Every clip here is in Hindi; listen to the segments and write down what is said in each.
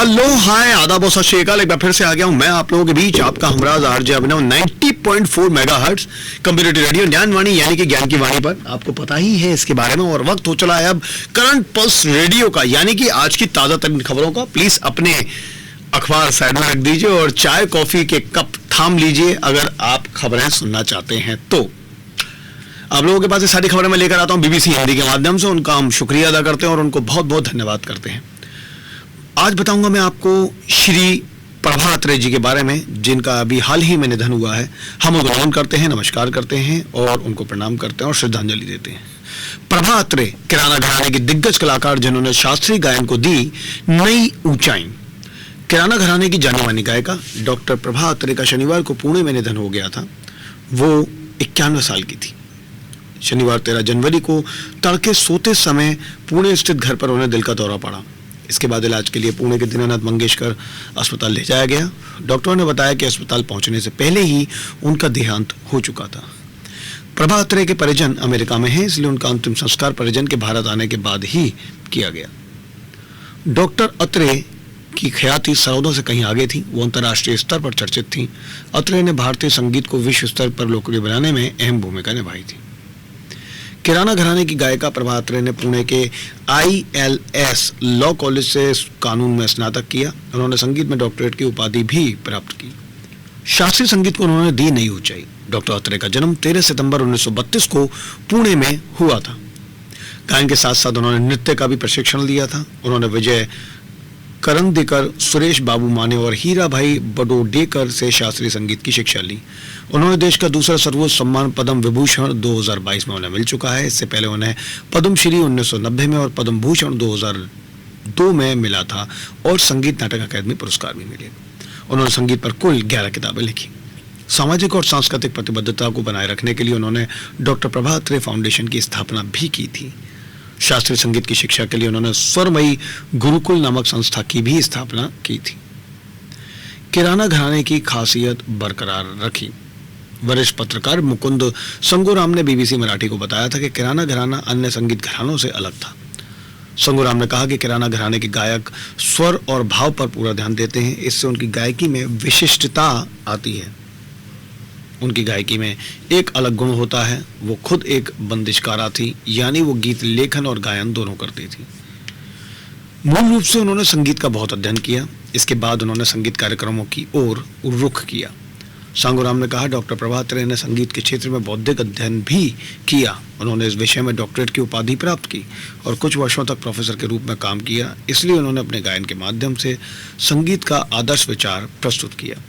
हेलो हाय आदाब और सत श्री अकाल। एक बार फिर से आ गया हूं मैं आप लोगों के बीच, आपका हमराज आरजे अभिनव 90.4 मेगाहर्ट्ज कम्युनिटी रेडियो ज्ञानवाणी यानी कि ज्ञान की वाणी पर। आपको पता ही है इसके बारे में, और वक्त हो चला है अब करंट पल्स रेडियो का, यानी कि आज की ताजा तरीन खबरों का। प्लीज अपने अखबार साइड में रख दीजिए और चाय कॉफी के कप थाम लीजिए अगर आप खबरें सुनना चाहते हैं तो। आप लोगों के पास ये सारी खबरें मैं लेकर आता हूं बीबीसी हिंदी के माध्यम से। उनका हम शुक्रिया अदा करते हैं और उनको बहुत बहुत धन्यवाद करते हैं। आज बताऊंगा मैं आपको श्री प्रभा अत्रे जी के बारे में, जिनका अभी हाल ही में निधन हुआ है। हम उनको नमन करते हैं, नमस्कार करते हैं और उनको प्रणाम करते हैं और श्रद्धांजलि देते हैं। प्रभा अत्रे किराना घराने की दिग्गज कलाकार, जिन्होंने शास्त्रीय गायन को दी नई ऊंचाई। किराना घराने की जानी मानी गायिका डॉक्टर प्रभा अत्रे का शनिवार को पुणे में निधन हो गया था। वो 91 साल की थी। शनिवार 13 जनवरी को तड़के सोते समय पुणे स्थित घर पर उन्हें दिल का दौरा पड़ा। इसके बाद इलाज के लिए पुणे के दीनानाथ मंगेशकर अस्पताल ले जाया गया। डॉक्टरों ने बताया कि अस्पताल पहुंचने से पहले ही उनका देहांत हो चुका था। प्रभा अत्रे के परिजन अमेरिका में हैं, इसलिए उनका अंतिम संस्कार परिजन के भारत आने के बाद ही किया गया। डॉक्टर अत्रे की ख्याति सरहदों से कहीं आगे थी। वो अंतर्राष्ट्रीय स्तर पर चर्चित थी। अत्रे ने भारतीय संगीत को विश्व स्तर पर लोकप्रिय बनाने में अहम भूमिका निभाई थी। किराना घराने की गायिका प्रभा अत्रे ने पुणे के ILS लॉ कॉलेज से कानून में स्नातक किया। उन्होंने संगीत में डॉक्टरेट की उपाधि भी प्राप्त की। शास्त्रीय संगीत को उन्होंने दी नई ऊंचाई। डॉक्टर अत्रे का जन्म 13 सितंबर 1932 को पुणे में हुआ था। गायन के साथ साथ उन्होंने नृत्य का भी प्रशिक्षण लिया था। उन्होंने विजय करंदीकर, सुरेश बाबू माने और हीरा भाई बडोडेकर से शास्त्रीय संगीत की शिक्षा ली। उन्होंने देश का दूसरा सर्वोच्च सम्मान पद्म विभूषण 2022 में उन्हें मिल चुका है। इससे पहले उन्हें पद्मश्री 1990 में और पद्म भूषण 2002 में मिला था और संगीत नाटक अकादमी पुरस्कार भी मिले। उन्होंने संगीत पर कुल 11 किताबें लिखी। सामाजिक और सांस्कृतिक प्रतिबद्धता को बनाए रखने के लिए उन्होंने डॉक्टर प्रभा अत्रे फाउंडेशन की स्थापना भी की थी। शास्त्रीय संगीत की शिक्षा के लिए उन्होंने स्वरमयी गुरुकुल नामक संस्था की भी स्थापना की थी। किराना घराने की खासियत बरकरार रखी। वरिष्ठ पत्रकार मुकुंद संगोराम ने बीबीसी मराठी को बताया था कि किराना घराना अन्य संगीत घरानों से अलग था। संगोराम ने कहा कि किराना घराने के गायक स्वर और भाव पर पूरा ध्यान देते हैं। इससे उनकी गायकी में विशिष्टता आती है। उनकी गायकी में एक अलग गुण होता है। वो खुद एक बंदिशकारा थी, यानी वो गीत लेखन और गायन दोनों करती थी। मूल रूप से उन्होंने संगीत का बहुत अध्ययन किया। इसके बाद उन्होंने संगीत कार्यक्रमों की ओर रुख किया। संगोराम ने कहा, डॉक्टर प्रभा अत्रे ने संगीत के क्षेत्र में बौद्धिक अध्ययन भी किया। उन्होंने इस विषय में डॉक्टरेट की उपाधि प्राप्त की और कुछ वर्षों तक प्रोफेसर के रूप में काम किया। इसलिए उन्होंने अपने गायन के माध्यम से संगीत का आदर्श विचार प्रस्तुत किया।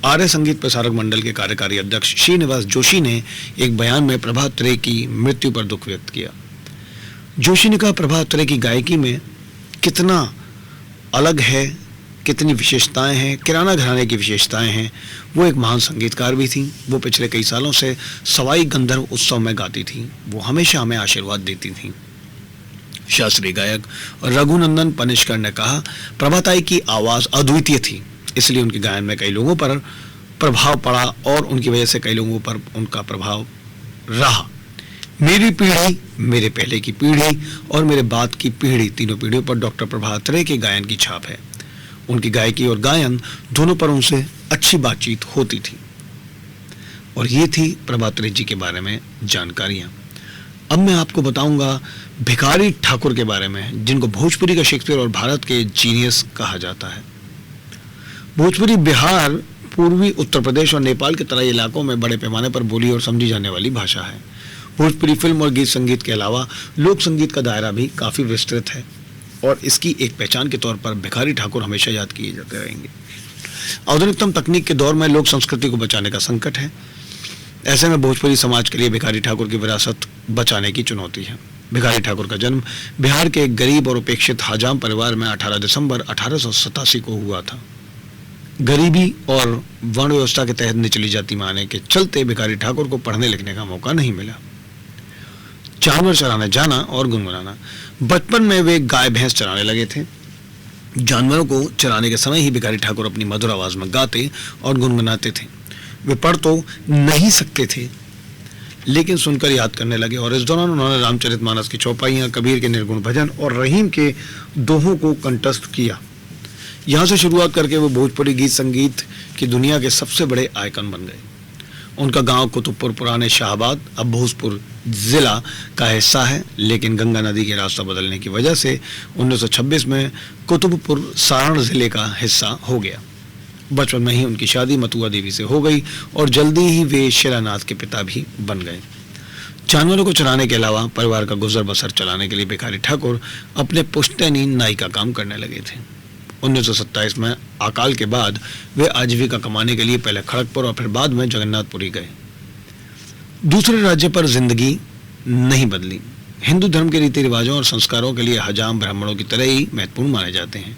आर्य संगीत प्रसारक मंडल के कार्यकारी अध्यक्ष श्रीनिवास जोशी ने एक बयान में प्रभा अत्रे की मृत्यु पर दुख व्यक्त किया। जोशी ने कहा, प्रभा अत्रे की गायकी में कितना अलग है, कितनी विशेषताएं हैं, किराना घराने की विशेषताएं हैं। वो एक महान संगीतकार भी थी। वो पिछले कई सालों से सवाई गंधर्व उत्सव में गाती थी। वो हमेशा हमें आशीर्वाद देती थी। शास्त्रीय गायक रघुनंदन पनिशकर ने कहा, प्रभाताई की आवाज अद्वितीय थी, इसलिए उनके गायन में कई लोगों पर प्रभाव पड़ा और उनकी वजह से कई लोगों पर उनका प्रभाव रहा। मेरी पीढ़ी, मेरे पहले की पीढ़ी और मेरे बाद की पीढ़ी, तीनों पीढ़ियों पर डॉक्टर प्रभा अत्रे के गायन की छाप है। उनकी गायकी और गायन दोनों पर उनसे अच्छी बातचीत होती थी। और ये थी प्रभा अत्रे जी के बारे में जानकारियां। अब मैं आपको बताऊंगा भिखारी ठाकुर के बारे में, जिनको भोजपुरी का शेक्सपियर और भारत के जीनियस कहा जाता है। भोजपुरी बिहार, पूर्वी उत्तर प्रदेश और नेपाल के तराई इलाकों में बड़े पैमाने पर बोली और समझी जाने वाली भाषा है। भोजपुरी फिल्म और गीत संगीत के अलावा लोक संगीत का दायरा भी काफी विस्तृत है और इसकी एक पहचान के तौर पर भिखारी ठाकुर हमेशा याद किए जाते रहेंगे। आधुनिकतम तकनीक के दौर में लोक संस्कृति को बचाने का संकट है। ऐसे में भोजपुरी समाज के लिए भिखारी ठाकुर की विरासत बचाने की चुनौती है। भिखारी ठाकुर का जन्म बिहार के एक गरीब और उपेक्षित हजाम परिवार में 18 दिसंबर 1887 को हुआ था। गरीबी और वर्ण व्यवस्था के तहत निचली जाति में आने के चलते भिखारी ठाकुर को पढ़ने लिखने का मौका नहीं मिला। जानवर चराने जाना और गुनगुनाना। बचपन में वे गाय भैंस चराने लगे थे। जानवरों को चराने के समय ही भिखारी ठाकुर अपनी मधुर आवाज में गाते और गुनगुनाते थे। वे पढ़ तो नहीं सकते थे, लेकिन सुनकर याद करने लगे और इस दौरान उन्होंने रामचरितमानस की चौपाइयाँ, कबीर के निर्गुण भजन और रहीम के दोहों को कंठस्थ किया। यहाँ से शुरुआत करके वो भोजपुरी गीत संगीत की दुनिया के सबसे बड़े आइकन बन गए। उनका गांव कुतुबपुर पुराने शाहबाद अब भोजपुर जिला का हिस्सा है, लेकिन गंगा नदी के रास्ता बदलने की वजह से 1926 में कुतुबपुर सारण जिले का हिस्सा हो गया। बचपन में ही उनकी शादी मथुआ देवी से हो गई और जल्दी ही वे शिलानाथ के पिता भी बन गए। जानवरों को चराने के अलावा परिवार का गुजर बसर चलाने के लिए भिखारी ठाकुर अपने पुश्तैनी नाई का काम करने लगे थे। 1927 में अकाल के बाद वे आजीविका कमाने के लिए पहले खड़गपुर और फिर बाद में जगन्नाथपुरी गए। दूसरे राज्य पर जिंदगी नहीं बदली। हिंदू धर्म के रीति रिवाजों और संस्कारों के लिए हजाम ब्राह्मणों की तरह ही महत्वपूर्ण माने जाते हैं।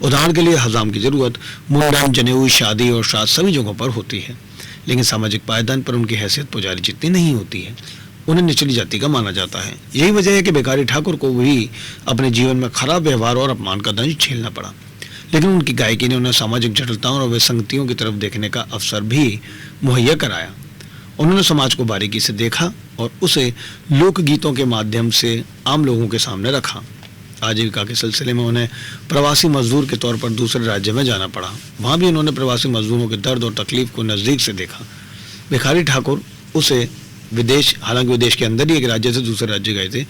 उदाहरण के लिए हजाम की जरूरत मुंडन, जनेऊ, शादी और श्राद्ध सभी जगहों पर होती है, लेकिन सामाजिक पायदान पर उनकी हैसियत पुजारी जितनी नहीं होती है। उन्हें निचली जाति का माना जाता है। यही वजह है कि भिखारी ठाकुर को भी अपने जीवन में खराब व्यवहार और अपमान का दंश झेलना पड़ा, लेकिन उनकी गायकी ने उन्हें सामाजिक जटिलताओं और विसंगतियों की तरफ देखने का अवसर भी मुहैया कराया। उन्होंने समाज को बारीकी से देखा और उसे लोकगीतों के माध्यम से आम लोगों के सामने रखा। आजीविका के सिलसिले में उन्हें प्रवासी मजदूर के तौर पर दूसरे राज्य में जाना पड़ा। वहाँ भी उन्होंने प्रवासी मजदूरों के दर्द और तकलीफ को नज़दीक से देखा। भिखारी ठाकुर उसे विदेश, हालांकि विदेश के अंदर ही एक राज्य से दूसरे राज्य गए थे,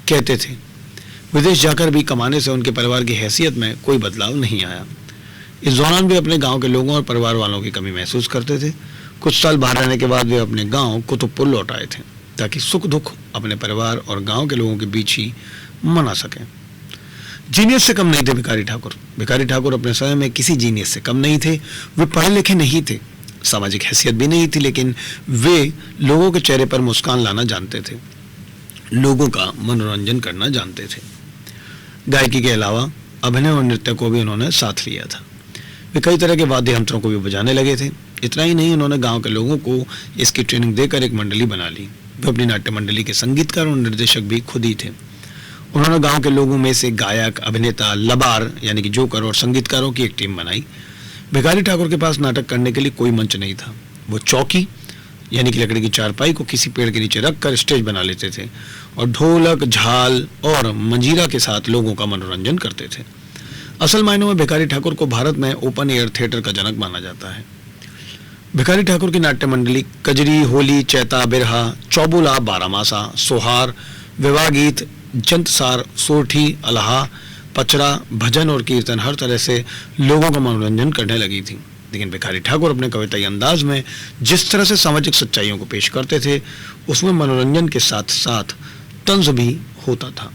कहते थे। विदेश जाकर भी कमाने से उनके परिवार की हैसियत में कोई बदलाव नहीं आया। इस दौरान वे अपने गांव के लोगों और परिवार वालों की कमी महसूस करते थे। कुछ साल बाहर रहने के बाद वे अपने गांव कुतुबपुर लौट आए थे ताकि सुख दुख अपने परिवार और गांव के लोगों के बीच ही मना सकें। जीनियस से कम नहीं थे भिखारी ठाकुर। भिखारी ठाकुर अपने समय में किसी जीनियस से कम नहीं थे। वे पढ़े लिखे नहीं थे, सामाजिक हैसियत भी नहीं थी, लेकिन वे लोगों के चेहरे पर मुस्कान लाना जानते थे, लोगों का मनोरंजन करना जानते थे। गायकी के अलावा अभिनय और नृत्य को भी उन्होंने साथ लिया था। वे कई तरह के वाद्य यंत्रों को भी बजाने लगे थे। इतना ही नहीं, उन्होंने गांव के लोगों को इसकी ट्रेनिंग देकर एक मंडली बना ली। वे अपनी नाट्य मंडली के संगीतकार और निर्देशक भी खुद ही थे। उन्होंने गांव के लोगों में से गायक, अभिनेता, लबार यानी कि जोकर और संगीतकारों की एक टीम बनाई। भिखारी ठाकुर के पास नाटक करने के लिए कोई मंच नहीं था। वो चौकी यानी कि लकड़ी की चारपाई को किसी पेड़ के नीचे रखकर स्टेज बना लेते थे और ढोलक, झाल और मंजीरा के साथ लोगों का मनोरंजन करते थे। असल मायनों में भिखारी ठाकुर को भारत में ओपन एयर थिएटर का जनक माना जाता है। भिखारी ठाकुर की नाट्य मंडली कजरी, होली, चैता, बिरहा, चौबुला, बारामासा, सोहार, विवाह गीत, जंतसार, सोरठी, अल्हा, पचरा, भजन और कीर्तन हर तरह से लोगों का मनोरंजन करने लगी थी। लेकिन भिखारी ठाकुर अपने कविताई अंदाज में जिस तरह से सामाजिक सच्चाइयों को पेश करते थे, उसमें मनोरंजन के साथ साथ तंज भी होता था।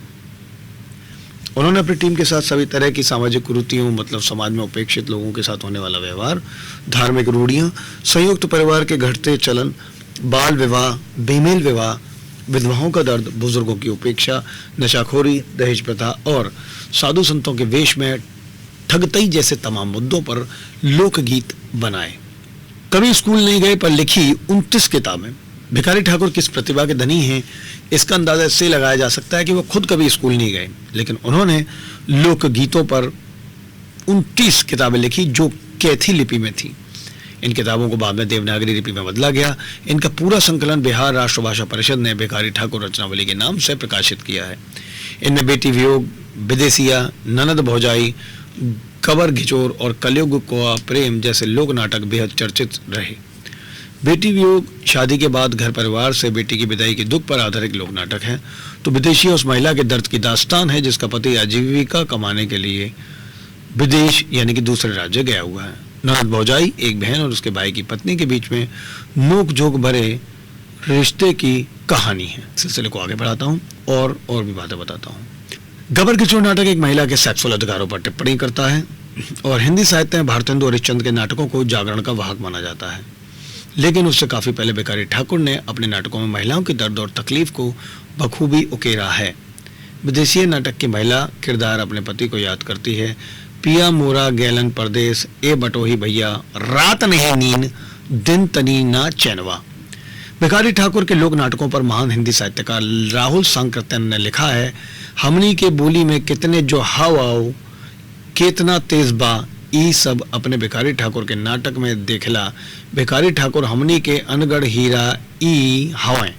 उन्होंने अपनी टीम के साथ सभी तरह की सामाजिक कुरीतियों, मतलब समाज में उपेक्षित लोगों के साथ होने वाला व्यवहार, धार्मिक रूढ़ियाँ, संयुक्त परिवार के घटते चलन, बाल विवाह, बेमेल विवाह, विधवाओं का दर्द, बुजुर्गों की उपेक्षा, नशाखोरी, दहेज प्रथा और साधु संतों के वेश में ठगतई जैसे तमाम मुद्दों पर लोकगीत बनाए। कभी स्कूल नहीं गए पर लिखी 29 किताबें। भिखारी ठाकुर किस प्रतिभा के धनी हैं, इसका अंदाजा इससे लगाया जा सकता है कि वो खुद कभी स्कूल नहीं गए, लेकिन उन्होंने लोकगीतों पर 29 किताबें लिखी जो कैथी लिपि में थी। इन किताबों को बाद में देवनागरी लिपि में बदला गया। इनका पूरा संकलन बिहार राष्ट्रभाषा परिषद ने भिखारी ठाकुर रचनावली के नाम से प्रकाशित किया है। इनमें बेटी वियोग, विदेशिया, ननद भौजाई, कबर घिचोर और कलयुग का प्रेम जैसे लोक नाटक बेहद चर्चित रहे। बेटी वियोग शादी के बाद घर परिवार से बेटी की विदाई के दुख पर आधारित लोक नाटक है, तो विदेशी उस महिला के दर्द की दास्तान है जिसका पति आजीविका कमाने के लिए विदेश यानी कि दूसरे राज्य गया हुआ है। ननद भौजाई एक बहन और उसके भाई की पत्नी के बीच में नोक झोंक भरे रिश्ते की कहानी है। सिलसिले को आगे बढ़ाता हूँ और भी बातें बताता हूँ। गबर घिचोर नाटक एक महिला के सेक्सुअल अधिकारों पर टिप्पणी करता है और हिंदी साहित्य में भारतेंदु हरिश्चंद्र के नाटकों को जागरण का वाहक माना जाता है। लेकिन उससे काफी पहले भिखारी ठाकुर ने अपने नाटकों में महिलाओं के दर्द और तकलीफ को बखूबी उकेरा है। विदेशी नाटक की महिला किरदार अपने पति को याद करती है, पिया मोरा गैलन परदेस, ए बटोही भैया, रात नहीं नींद, दिन तनी ना चैनवा। भिखारी ठाकुर के लोक नाटकों पर महान हिंदी साहित्यकार राहुल सांकृत्यन ने लिखा है, हमनी के बोली में कितने जो हाव आओ, केतना तेज बा, ई सब अपने भिखारी ठाकुर के नाटक में देखला। भिखारी ठाकुर हमनी के अनगढ़ हीरा ई हवें।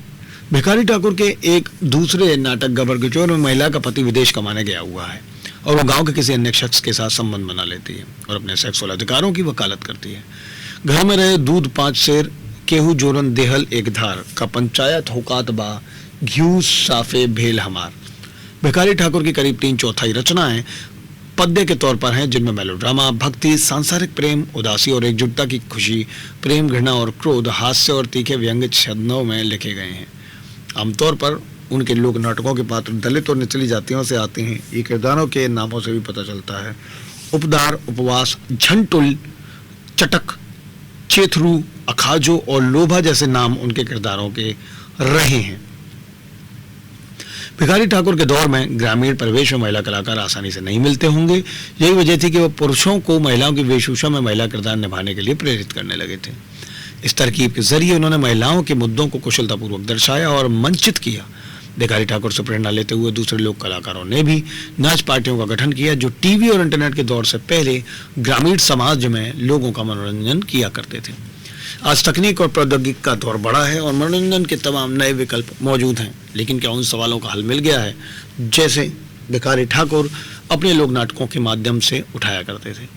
भिखारी ठाकुर के एक दूसरे नाटक गबर घिचोर में महिला का पति विदेश कमाने गया हुआ है और वो गांव के किसी अन्य शख्स के साथ संबंध बना लेती है और अपने सेक्सुअल अधिकारों की वकालत करती है। घर में रहे दूध 5 शेर, केहू जोरन देहल एक धार, का पंचायत होकात बा घ्यू साफे भेल हमार। भिखारी ठाकुर की करीब 3/4 रचनाएं पद्य के तौर पर हैं, जिनमें मेलोड्रामा, भक्ति, सांसारिक प्रेम, उदासी और एकजुटता की खुशी, प्रेम, घृणा और क्रोध, हास्य और तीखे व्यंग्य छंदों में लिखे गए हैं। आमतौर पर उनके लोक नाटकों के पात्र दलित और निचली जातियों से आते हैं। ये किरदारों के नामों से भी पता चलता है। उपदार, उपवास, झंटुल, चटक, चेथरू, अखाजो और लोभा जैसे नाम उनके किरदारों के रहे हैं। भिखारी ठाकुर के दौर में ग्रामीण परिवेश में महिला कलाकार आसानी से नहीं मिलते होंगे। यही वजह थी कि वह पुरुषों को महिलाओं की वेशभूषा में महिला किरदार निभाने के लिए प्रेरित करने लगे थे। इस तरकीब के जरिए उन्होंने महिलाओं के मुद्दों को कुशलतापूर्वक दर्शाया और मंचित किया। भिखारी ठाकुर से प्रेरणा लेते हुए दूसरे लोक कलाकारों ने भी नाच पार्टियों का गठन किया, जो टीवी और इंटरनेट के दौर से पहले ग्रामीण समाज में लोगों का मनोरंजन किया करते थे। आज तकनीक और प्रौद्योगिकी का दौर बढ़ा है और मनोरंजन के तमाम नए विकल्प मौजूद हैं, लेकिन क्या उन सवालों का हल मिल गया है जैसे भिखारी ठाकुर अपने लोक नाटकों के माध्यम से उठाया करते थे?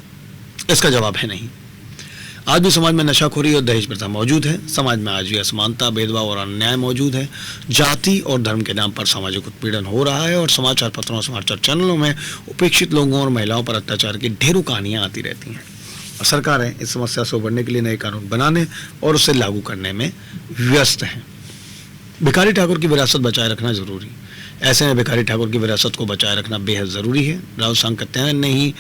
इसका जवाब है नहीं। आज भी समाज में नशाखोरी और दहेज प्रथा मौजूद है। समाज में आज भी असमानता, भेदभाव और अन्याय मौजूद है। जाति और धर्म के नाम पर सामाजिक उत्पीड़न हो रहा है और समाचार पत्रों और समाचार चैनलों में उपेक्षित लोगों और महिलाओं पर अत्याचार की ढेरों कहानियां आती रहती हैं। सरकारें इस समस्या से उबरने के लिए नए कानून बनाने और उसे लागू करने में व्यस्त हैं। भिखारी ठाकुर की विरासत बचाए रखना जरूरी। ऐसे में भिखारी ठाकुर की विरासत को बचाए रखना बेहद जरूरी है। राव सांकत्यायन ने ही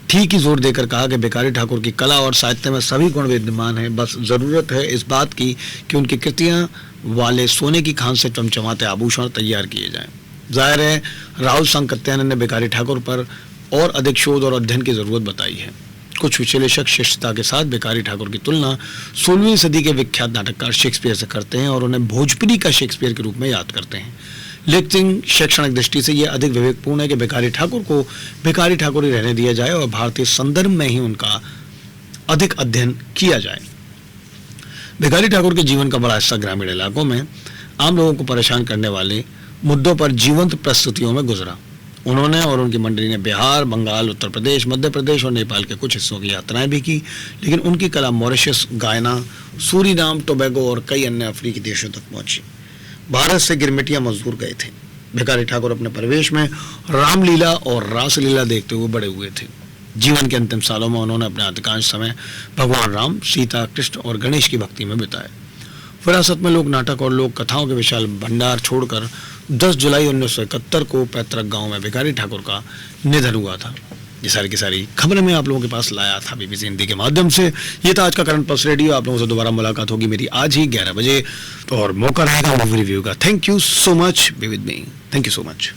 ठीक ही जोर देकर कहा कि भिखारी ठाकुर की कला और साहित्य में सभी गुण विद्यमान हैं, बस जरूरत है इस बात की कि उनकी कृतियां वाले सोने की खान से चमचमाते आभूषण तैयार किए जाएं। जाहिर है राहुल सांकत्यायन ने भिखारी ठाकुर पर और अधिक शोध और अध्ययन की जरूरत बताई है। कुछ विश्लेषक शिष्टता के साथ भिखारी ठाकुर की तुलना 16वीं सदी के विख्यात नाटककार शेक्सपियर से करते हैं और उन्हें भोजपुरी का शेक्सपियर के रूप में याद करते हैं। लेकिन शैक्षणिक दृष्टि से यह अधिक विवेकपूर्ण है कि भिखारी ठाकुर को भिखारी ठाकुर ही रहने दिया जाए और भारतीय संदर्भ में ही उनका अधिक अध्ययन किया जाए। भिखारी ठाकुर के जीवन का बड़ा हिस्सा ग्रामीण इलाकों में आम लोगों को परेशान करने वाले मुद्दों पर जीवंत प्रस्तुतियों में गुजरा। उन्होंने और उनकी मंडली ने बिहार, बंगाल, उत्तर प्रदेश, मध्य प्रदेश और नेपाल के कुछ हिस्सों की यात्राएं भी की, लेकिन उनकी कला मॉरिशस, गायना, सूरीनाम, टोबैगो और कई अन्य अफ्रीकी देशों तक पहुंची। भारत से गिरमिटिया मजदूर गए थे। भिखारी ठाकुर अपने परिवेश में रामलीला और रासलीला देखते हुए बड़े हुए थे। जीवन के अंतिम सालों में उन्होंने अपना अधिकांश समय भगवान राम, सीता, कृष्ण और गणेश की भक्ति में बिताया। विरासत में लोक नाटक और लोक कथाओं के विशाल भंडार छोड़कर 10 जुलाई 1971 को पैतृक गांव में भिखारी ठाकुर का निधन हुआ था। ये सारी की सारी खबरें मैं आप लोगों के पास लाया था बीबीसी हिंदी के माध्यम से। ये था आज का करंट पल्स रेडियो। आप लोगों से दोबारा मुलाकात होगी मेरी आज ही 11 बजे और मौका रहेगा मूवी रिव्यू का। Thank you so much, be with me. Thank you so much.